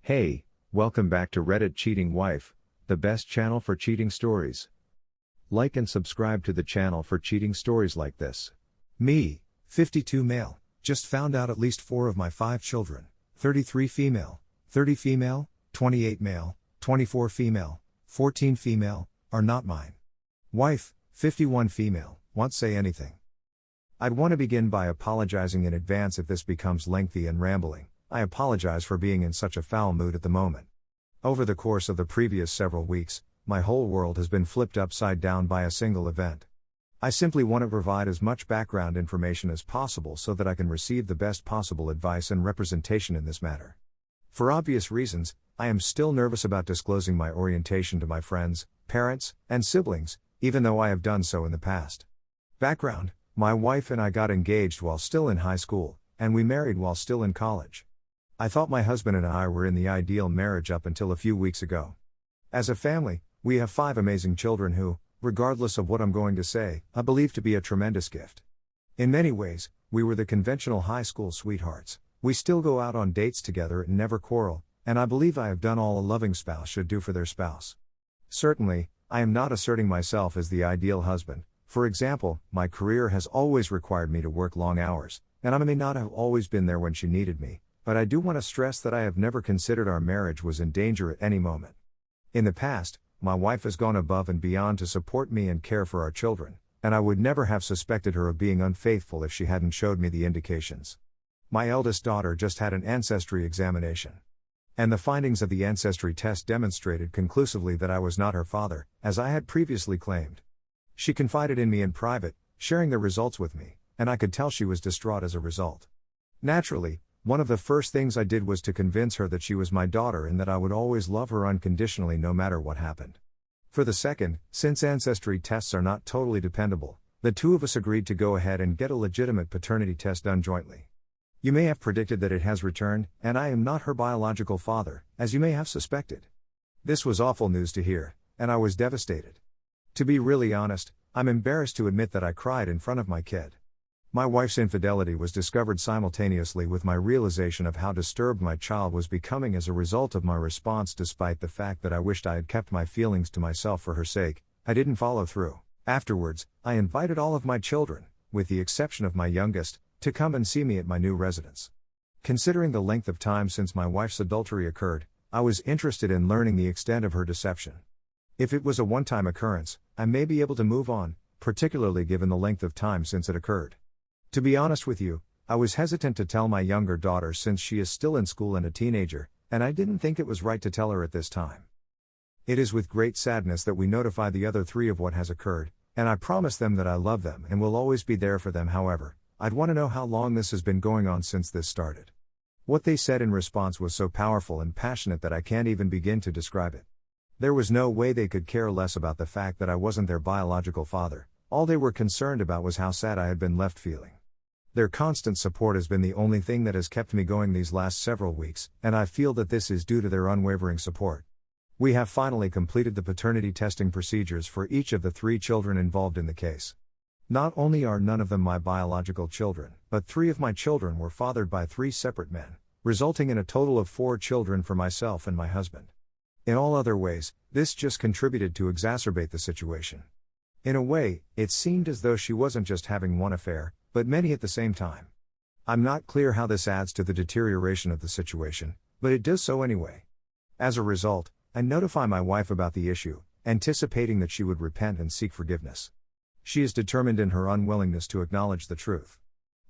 Hey, welcome back to Reddit Cheating Wife, the best channel for cheating stories. Like and subscribe to the channel for cheating stories like this. Me, 52 male, just found out at least 4 of my 5 children, 33 female, 30 female, 28 male, 24 female, 14 female, are not mine. Wife, 51 female, won't say anything. I'd want to begin by apologizing in advance if this becomes lengthy and rambling. I apologize for being in such a foul mood at the moment. Over the course of the previous several weeks, my whole world has been flipped upside down by a single event. I simply want to provide as much background information as possible so that I can receive the best possible advice and representation in this matter. For obvious reasons, I am still nervous about disclosing my orientation to my friends, parents, and siblings, even though I have done so in the past. Background: my wife and I got engaged while still in high school, and we married while still in college. I thought my husband and I were in the ideal marriage up until a few weeks ago. As a family, we have 5 amazing children who, regardless of what I'm going to say, I believe to be a tremendous gift. In many ways, we were the conventional high school sweethearts. We still go out on dates together and never quarrel, and I believe I have done all a loving spouse should do for their spouse. Certainly, I am not asserting myself as the ideal husband. For example, my career has always required me to work long hours, and I may not have always been there when she needed me, but I do want to stress that I have never considered our marriage was in danger at any moment. In the past, my wife has gone above and beyond to support me and care for our children, and I would never have suspected her of being unfaithful if she hadn't showed me the indications. My eldest daughter just had an ancestry examination. And the findings of the ancestry test demonstrated conclusively that I was not her father, as I had previously claimed. She confided in me in private, sharing the results with me, and I could tell she was distraught as a result. Naturally, one of the first things I did was to convince her that she was my daughter and that I would always love her unconditionally no matter what happened. For the second, since ancestry tests are not totally dependable, the two of us agreed to go ahead and get a legitimate paternity test done jointly. You may have predicted that it has returned, and I am not her biological father, as you may have suspected. This was awful news to hear, and I was devastated. To be really honest, I'm embarrassed to admit that I cried in front of my kid. My wife's infidelity was discovered simultaneously with my realization of how disturbed my child was becoming as a result of my response. Despite the fact that I wished I had kept my feelings to myself for her sake, I didn't follow through. Afterwards, I invited all of my children, with the exception of my youngest, to come and see me at my new residence. Considering the length of time since my wife's adultery occurred, I was interested in learning the extent of her deception. If it was a one-time occurrence, I may be able to move on, particularly given the length of time since it occurred. To be honest with you, I was hesitant to tell my younger daughter since she is still in school and a teenager, and I didn't think it was right to tell her at this time. It is with great sadness that we notify the other 3 of what has occurred, and I promise them that I love them and will always be there for them. However, I'd want to know how long this has been going on since this started. What they said in response was so powerful and passionate that I can't even begin to describe it. There was no way they could care less about the fact that I wasn't their biological father. All they were concerned about was how sad I had been left feeling. Their constant support has been the only thing that has kept me going these last several weeks, and I feel that this is due to their unwavering support. We have finally completed the paternity testing procedures for each of the 3 children involved in the case. Not only are none of them my biological children, but 3 of my children were fathered by 3 separate men, resulting in a total of 4 children for myself and my husband. In all other ways, this just contributed to exacerbate the situation. In a way, it seemed as though she wasn't just having one affair, but many at the same time. I'm not clear how this adds to the deterioration of the situation, but it does so anyway. As a result, I notify my wife about the issue, anticipating that she would repent and seek forgiveness. She is determined in her unwillingness to acknowledge the truth.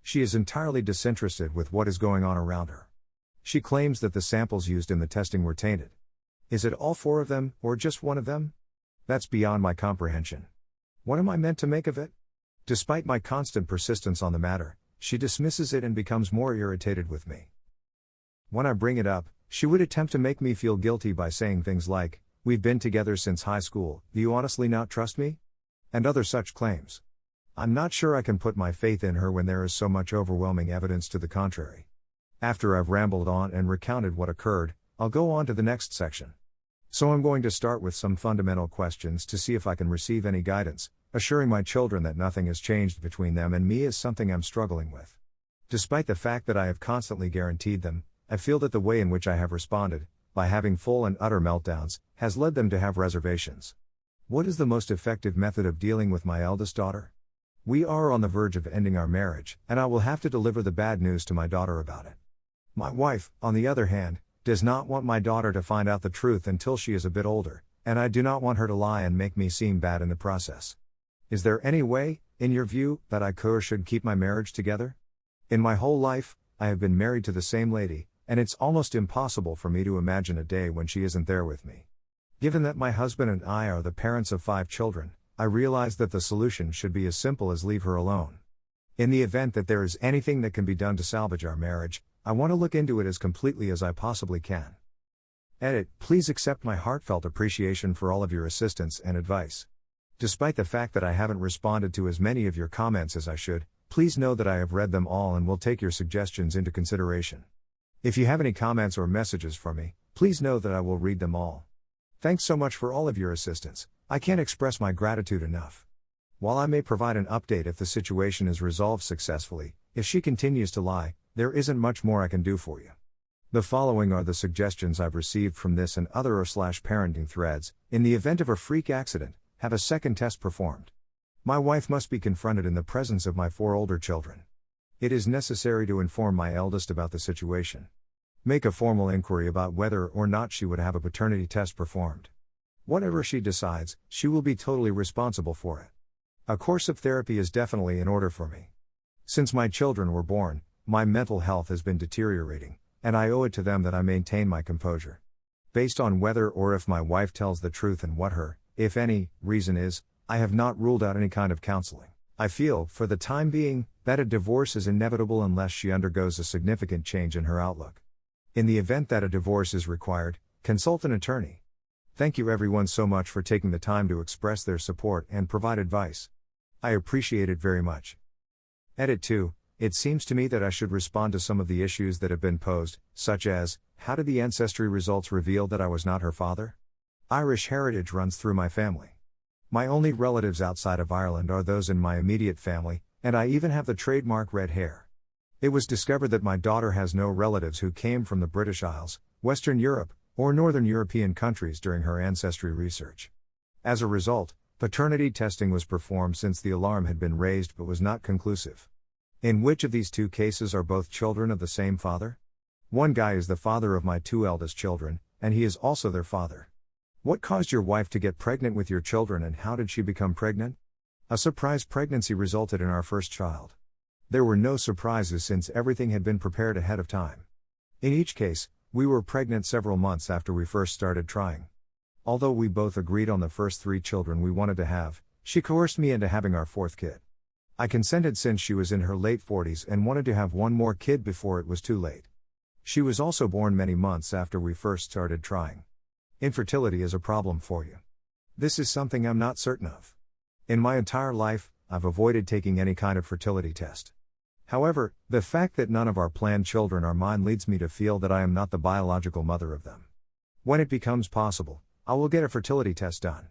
She is entirely disinterested with what is going on around her. She claims that the samples used in the testing were tainted. Is it all 4 of them, or just one of them? That's beyond my comprehension. What am I meant to make of it? Despite my constant persistence on the matter, she dismisses it and becomes more irritated with me. When I bring it up, she would attempt to make me feel guilty by saying things like, "We've been together since high school, do you honestly not trust me?" and other such claims. I'm not sure I can put my faith in her when there is so much overwhelming evidence to the contrary. After I've rambled on and recounted what occurred, I'll go on to the next section. So I'm going to start with some fundamental questions to see if I can receive any guidance. Assuring my children that nothing has changed between them and me is something I'm struggling with. Despite the fact that I have constantly guaranteed them, I feel that the way in which I have responded, by having full and utter meltdowns, has led them to have reservations. What is the most effective method of dealing with my eldest daughter? We are on the verge of ending our marriage, and I will have to deliver the bad news to my daughter about it. My wife, on the other hand, does not want my daughter to find out the truth until she is a bit older, and I do not want her to lie and make me seem bad in the process. Is there any way, in your view, that I could or should keep my marriage together? In my whole life, I have been married to the same lady, and it's almost impossible for me to imagine a day when she isn't there with me. Given that my husband and I are the parents of 5 children, I realize that the solution should be as simple as leave her alone. In the event that there is anything that can be done to salvage our marriage, I want to look into it as completely as I possibly can. Edit, please accept my heartfelt appreciation for all of your assistance and advice. Despite the fact that I haven't responded to as many of your comments as I should, please know that I have read them all and will take your suggestions into consideration. If you have any comments or messages for me, please know that I will read them all. Thanks so much for all of your assistance. I can't express my gratitude enough. While I may provide an update if the situation is resolved successfully, if she continues to lie, there isn't much more I can do for you. The following are the suggestions I've received from this and other r/parenting threads. In the event of a freak accident, have a second test performed. My wife must be confronted in the presence of my 4 older children. It is necessary to inform my eldest about the situation. Make a formal inquiry about whether or not she would have a paternity test performed. Whatever she decides, she will be totally responsible for it. A course of therapy is definitely in order for me. Since my children were born, my mental health has been deteriorating, and I owe it to them that I maintain my composure. Based on whether or if my wife tells the truth and what her, if any, reason is, I have not ruled out any kind of counseling. I feel, for the time being, that a divorce is inevitable unless she undergoes a significant change in her outlook. In the event that a divorce is required, consult an attorney. Thank you everyone so much for taking the time to express their support and provide advice. I appreciate it very much. Edit 2. It seems to me that I should respond to some of the issues that have been posed, such as, how did the ancestry results reveal that I was not her father? Irish heritage runs through my family. My only relatives outside of Ireland are those in my immediate family, and I even have the trademark red hair. It was discovered that my daughter has no relatives who came from the British Isles, Western Europe, or Northern European countries during her ancestry research. As a result, paternity testing was performed since the alarm had been raised but was not conclusive. In which of these 2 cases are both children of the same father? One guy is the father of my 2 eldest children, and he is also their father. What caused your wife to get pregnant with your children and how did she become pregnant? A surprise pregnancy resulted in our first child. There were no surprises since everything had been prepared ahead of time. In each case, we were pregnant several months after we first started trying. Although we both agreed on the first 3 children we wanted to have, she coerced me into having our 4th kid. I consented since she was in her late 40s and wanted to have one more kid before it was too late. She was also born many months after we first started trying. Infertility is a problem for you. This is something I'm not certain of. In my entire life, I've avoided taking any kind of fertility test. However, the fact that none of our planned children are mine leads me to feel that I am not the biological mother of them. When it becomes possible, I will get a fertility test done.